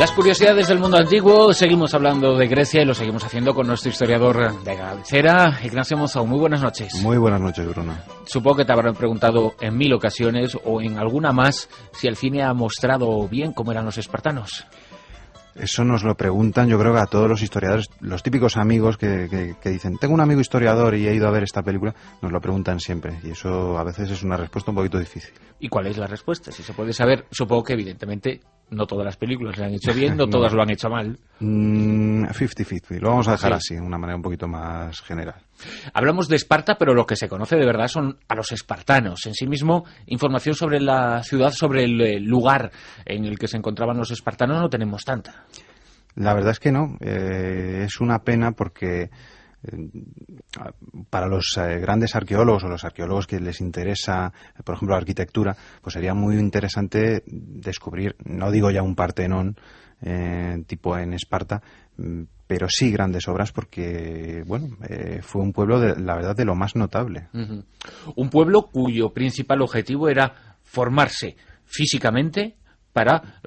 Las curiosidades del mundo antiguo, seguimos hablando de Grecia y lo seguimos haciendo con nuestro historiador de cabecera, Ignacio Monzó. Muy buenas noches. Muy buenas noches, Bruno. Supongo que te habrán preguntado en 1000 ocasiones o en alguna más si el cine ha mostrado bien cómo eran los espartanos. Eso nos lo preguntan, yo creo que a todos los historiadores, los típicos amigos que dicen, tengo un amigo historiador y he ido a ver esta película, nos lo preguntan siempre, y eso a veces es una respuesta un poquito difícil. ¿Y cuál es la respuesta? Si se puede saber, supongo que evidentemente no todas las películas lo han hecho bien, no todas lo han hecho mal. 50-50, lo vamos a dejar Sí. así, de una manera un poquito más general. Hablamos de Esparta, pero lo que se conoce de verdad son a los espartanos. En sí mismo, información sobre la ciudad, sobre el lugar en el que se encontraban los espartanos, no tenemos tanta. La verdad es que no, es una pena porque para los grandes arqueólogos o los arqueólogos que les interesa, por ejemplo, la arquitectura, pues sería muy interesante descubrir, no digo ya un Partenón tipo en Esparta, pero sí grandes obras porque, bueno, fue un pueblo, la verdad, de lo más notable. Uh-huh. Un pueblo cuyo principal objetivo era formarse físicamente para,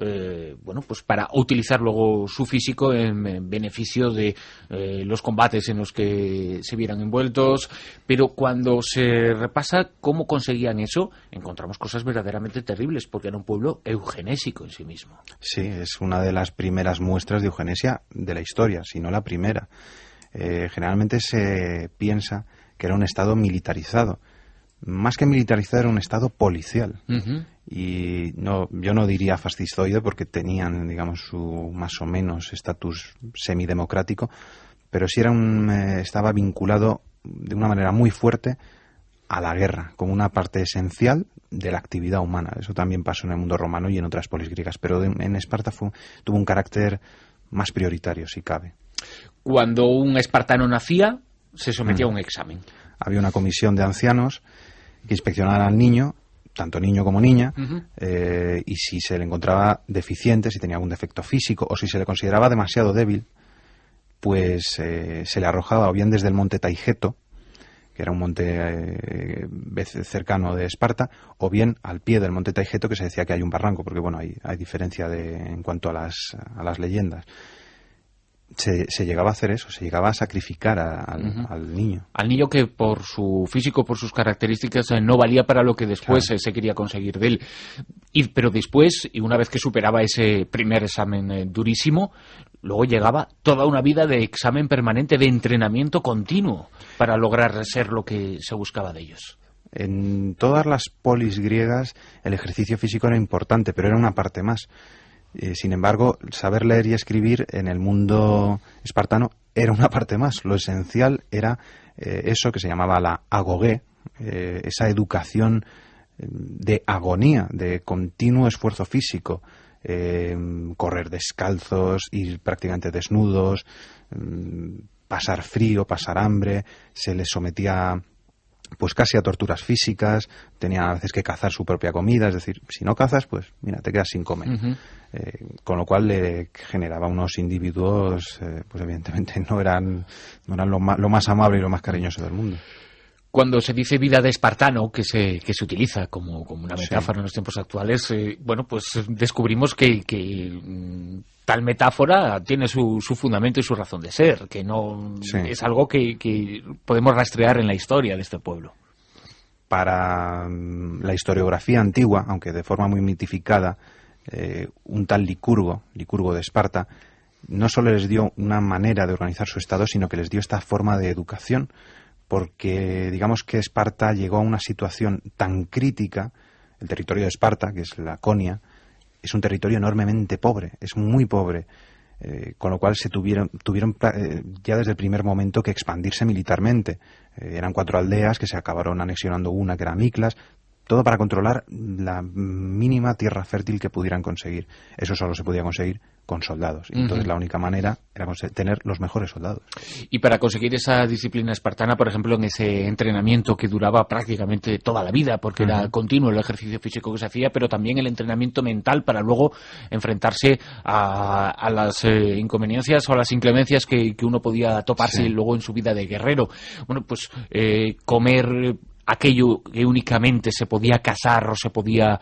pues para utilizar luego su físico en beneficio de los combates en los que se vieran envueltos. Pero cuando se repasa cómo conseguían eso, encontramos cosas verdaderamente terribles, porque era un pueblo eugenésico en sí mismo. Sí, es una de las primeras muestras de eugenesia de la historia, si no la primera. Generalmente se piensa que era un estado militarizado. Más que militarizado, era un estado policial. Uh-huh. Y yo no diría fascistoide porque tenían, digamos, su más o menos estatus semidemocrático, pero sí estaba vinculado de una manera muy fuerte a la guerra, como una parte esencial de la actividad humana. Eso también pasó en el mundo romano y en otras polis griegas, pero en Esparta tuvo un carácter más prioritario, si cabe. Cuando un espartano nacía, se sometía a un examen. Había una comisión de ancianos que inspeccionaban al niño, tanto niño como niña, Uh-huh. Y si se le encontraba deficiente, si tenía algún defecto físico o si se le consideraba demasiado débil, pues se le arrojaba o bien desde el monte Taigeto, que era un monte cercano de Esparta, o bien al pie del monte Taigeto, que se decía que hay un barranco, porque bueno, hay diferencia en cuanto a las leyendas. Se llegaba a hacer eso, se llegaba a sacrificar Uh-huh. al niño. Al niño que por su físico, por sus características, no valía para lo que después Claro. se quería conseguir de él. Pero después, y una vez que superaba ese primer examen durísimo, luego llegaba toda una vida de examen permanente, de entrenamiento continuo, para lograr ser lo que se buscaba de ellos. En todas las polis griegas el ejercicio físico era importante, pero era una parte más. Sin embargo, saber leer y escribir en el mundo espartano era una parte más. Lo esencial era eso que se llamaba la agogé, esa educación de agonía, de continuo esfuerzo físico, correr descalzos, ir prácticamente desnudos, pasar frío, pasar hambre, se les sometía pues casi a torturas físicas, tenía a veces que cazar su propia comida, es decir, si no cazas, pues mira, te quedas sin comer. Uh-huh. Con lo cual le generaba unos individuos, pues evidentemente no eran lo más amable y lo más cariñoso del mundo. Cuando se dice vida de espartano, que se utiliza como una metáfora sí en los tiempos actuales, pues descubrimos que tal metáfora tiene su fundamento y su razón de ser, que no sí. Es algo que podemos rastrear en la historia de este pueblo. Para la historiografía antigua, aunque de forma muy mitificada, un tal Licurgo de Esparta, no solo les dio una manera de organizar su estado, sino que les dio esta forma de educación, porque digamos que Esparta llegó a una situación tan crítica, el territorio de Esparta, que es la Laconia, es un territorio enormemente pobre, es muy pobre, con lo cual se tuvieron ya desde el primer momento que expandirse militarmente. Eran 4 aldeas que se acabaron anexionando una, que era Miklas, todo para controlar la mínima tierra fértil que pudieran conseguir. Eso solo se podía conseguir con soldados. Y entonces la única manera era tener los mejores soldados. Y para conseguir esa disciplina espartana, por ejemplo, en ese entrenamiento que duraba prácticamente toda la vida, porque era continuo el ejercicio físico que se hacía, pero también el entrenamiento mental para luego enfrentarse a las inconveniencias o a las inclemencias que uno podía toparse luego en su vida de guerrero. Bueno, pues comer aquello que únicamente se podía cazar o se podía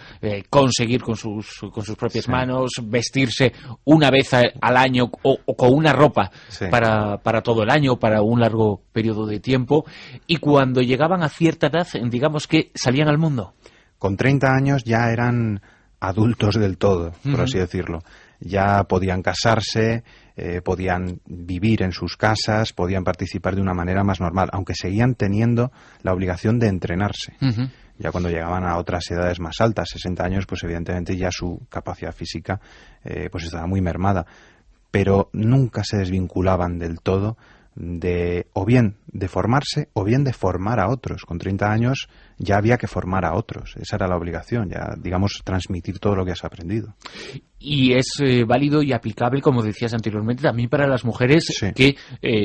conseguir con sus propias manos, vestirse una vez al año o con una ropa para todo el año, para un largo periodo de tiempo, y cuando llegaban a cierta edad, digamos que salían al mundo. Con 30 años ya eran adultos del todo, por así decirlo. Ya podían casarse, podían vivir en sus casas, podían participar de una manera más normal, aunque seguían teniendo la obligación de entrenarse. Ya cuando llegaban a otras edades más altas, 60 años, pues evidentemente ya su capacidad física pues estaba muy mermada. Pero nunca se desvinculaban del todo o bien de formarse o bien de formar a otros. Con 30 años ya había que formar a otros. Esa era la obligación, ya, digamos, transmitir todo lo que has aprendido. Y es válido y aplicable, como decías anteriormente, también para las mujeres que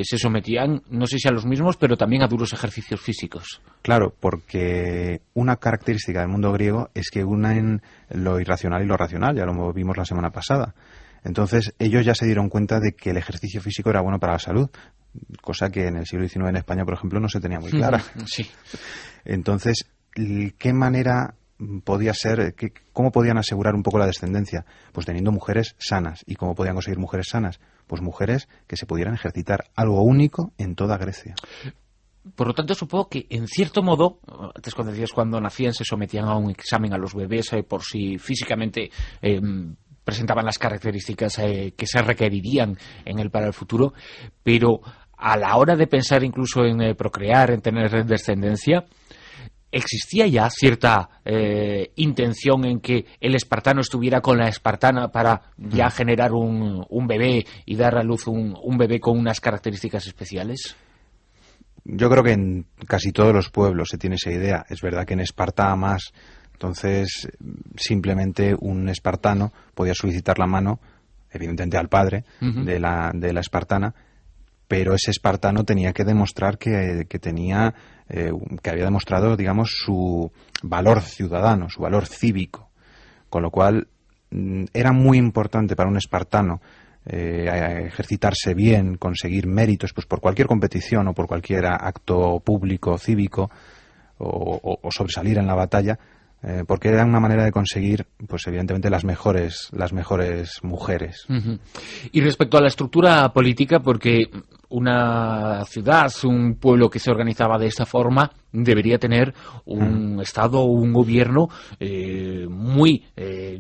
se sometían, no sé si a los mismos, pero también a duros ejercicios físicos. Claro, porque una característica del mundo griego es que unen lo irracional y lo racional, ya lo vimos la semana pasada. Entonces, ellos ya se dieron cuenta de que el ejercicio físico era bueno para la salud, cosa que en el siglo XIX en España, por ejemplo, no se tenía muy clara. Sí. Entonces, ¿qué manera podía ser, cómo podían asegurar un poco la descendencia? Pues teniendo mujeres sanas. ¿Y cómo podían conseguir mujeres sanas? Pues mujeres que se pudieran ejercitar, algo único en toda Grecia. Por lo tanto, supongo que, en cierto modo, antes cuando decías cuando nacían se sometían a un examen a los bebés por si físicamente presentaban las características que se requerirían para el futuro, pero a la hora de pensar incluso en procrear, en tener descendencia, ¿existía ya cierta intención en que el espartano estuviera con la espartana para ya generar un bebé y dar a luz un bebé con unas características especiales? Yo creo que en casi todos los pueblos se tiene esa idea. Es verdad que en Esparta más. Entonces, simplemente un espartano podía solicitar la mano, evidentemente al padre de la espartana, pero ese espartano tenía que demostrar que había demostrado, digamos, su valor ciudadano, su valor cívico, con lo cual era muy importante para un espartano ejercitarse bien, conseguir méritos, pues por cualquier competición o por cualquier acto público cívico o sobresalir en la batalla. Porque era una manera de conseguir, pues evidentemente, las mejores mujeres. Y respecto a la estructura política, porque una ciudad, un pueblo que se organizaba de esta forma, debería tener un Estado o un gobierno muy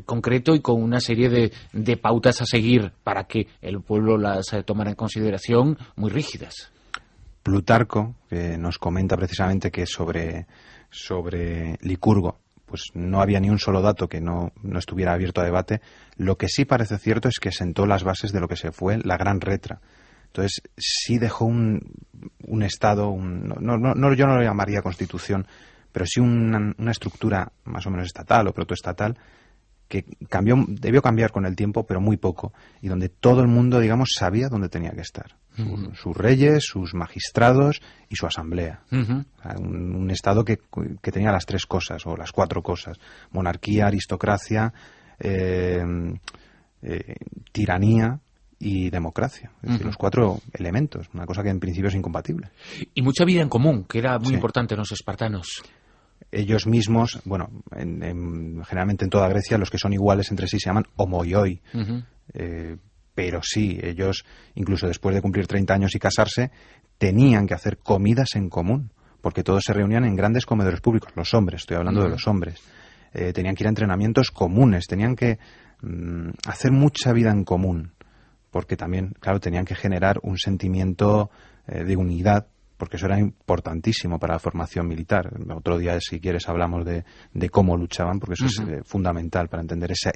concreto y con una serie de pautas a seguir para que el pueblo las tomara en consideración, muy rígidas. Plutarco, que nos comenta precisamente que sobre Licurgo, pues no había ni un solo dato que no estuviera abierto a debate. Lo que sí parece cierto es que sentó las bases de lo que se fue la Gran Retra. Entonces sí dejó un Estado, yo no lo llamaría constitución, pero sí una estructura más o menos estatal o protoestatal que debió cambiar con el tiempo, pero muy poco, y donde todo el mundo, digamos, sabía dónde tenía que estar. Sus reyes, sus magistrados y su asamblea. O sea, un Estado que tenía las tres cosas, o las cuatro cosas: monarquía, aristocracia, tiranía y democracia. Es decir, los cuatro elementos, una cosa que en principio es incompatible. Y mucha vida en común, que era muy importante en los espartanos. Ellos mismos, bueno, generalmente en toda Grecia los que son iguales entre sí se llaman homoioi. Pero sí, ellos, incluso después de cumplir 30 años y casarse, tenían que hacer comidas en común, porque todos se reunían en grandes comedores públicos. Los hombres, estoy hablando de los hombres. Tenían que ir a entrenamientos comunes, tenían que hacer mucha vida en común, porque también, claro, tenían que generar un sentimiento de unidad, porque eso era importantísimo para la formación militar. Otro día, si quieres, hablamos de cómo luchaban, porque eso es fundamental para entender esa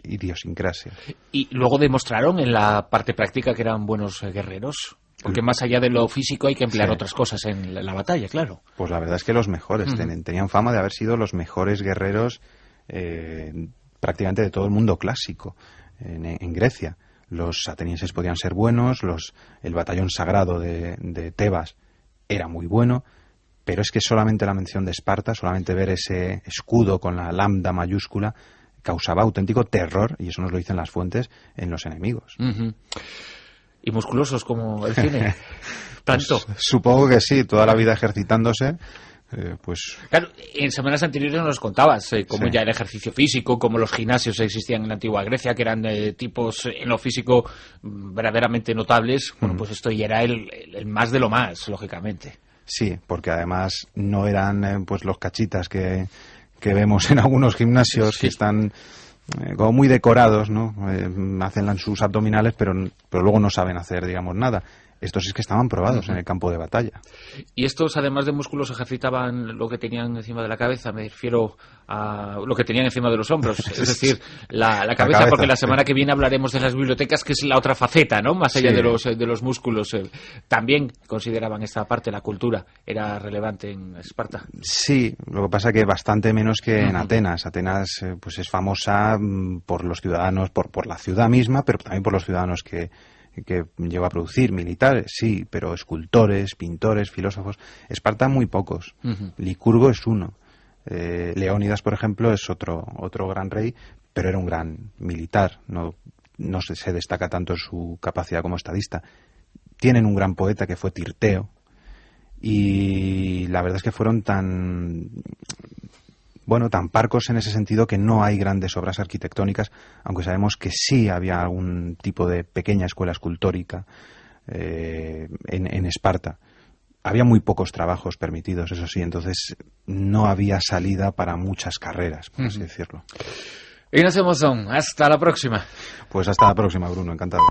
idiosincrasia. Y luego demostraron en la parte práctica que eran buenos guerreros, porque más allá de lo físico hay que emplear otras cosas en la batalla, claro. Pues la verdad es que los mejores tenían fama de haber sido los mejores guerreros prácticamente de todo el mundo clásico en Grecia. Los atenienses podían ser buenos, el batallón sagrado de Tebas era muy bueno, pero es que solamente la mención de Esparta, solamente ver ese escudo con la lambda mayúscula, causaba auténtico terror, y eso nos lo dicen las fuentes, en los enemigos. Y musculosos como el cine. ¿Tanto? Pues, supongo que sí, toda la vida ejercitándose. pues... Claro, en semanas anteriores nos contabas cómo Sí. ya el ejercicio físico, cómo los gimnasios existían en la antigua Grecia, que eran tipos en lo físico verdaderamente notables. Bueno, pues esto ya era el más de lo más, lógicamente. Sí, porque además no eran pues los cachitas que vemos en algunos gimnasios, Sí. que están como muy decorados, ¿no? Hacen sus abdominales, pero luego no saben hacer, digamos, nada. Estos es que estaban probados en el campo de batalla. Y estos, además de músculos, ejercitaban lo que tenían encima de la cabeza, me refiero a lo que tenían encima de los hombros, es decir, la cabeza, porque la semana que viene hablaremos de las bibliotecas, que es la otra faceta, ¿no? Más allá Sí. de los músculos. También consideraban esta parte, la cultura, era relevante en Esparta. Sí, lo que pasa que bastante menos que en Atenas. Atenas pues es famosa por los ciudadanos, por la ciudad misma, pero también por los ciudadanos que llegó a producir, militares, sí, pero escultores, pintores, filósofos. Esparta muy pocos. Licurgo es uno. Leónidas, por ejemplo, es otro gran rey, pero era un gran militar. No se destaca tanto su capacidad como estadista. Tienen un gran poeta que fue Tirteo, y la verdad es que fueron tan parcos en ese sentido que no hay grandes obras arquitectónicas, aunque sabemos que sí había algún tipo de pequeña escuela escultórica en Esparta. Había muy pocos trabajos permitidos, eso sí, entonces no había salida para muchas carreras, por así decirlo. Ignacio Monzón, hasta la próxima. Pues hasta la próxima, Bruno, encantado.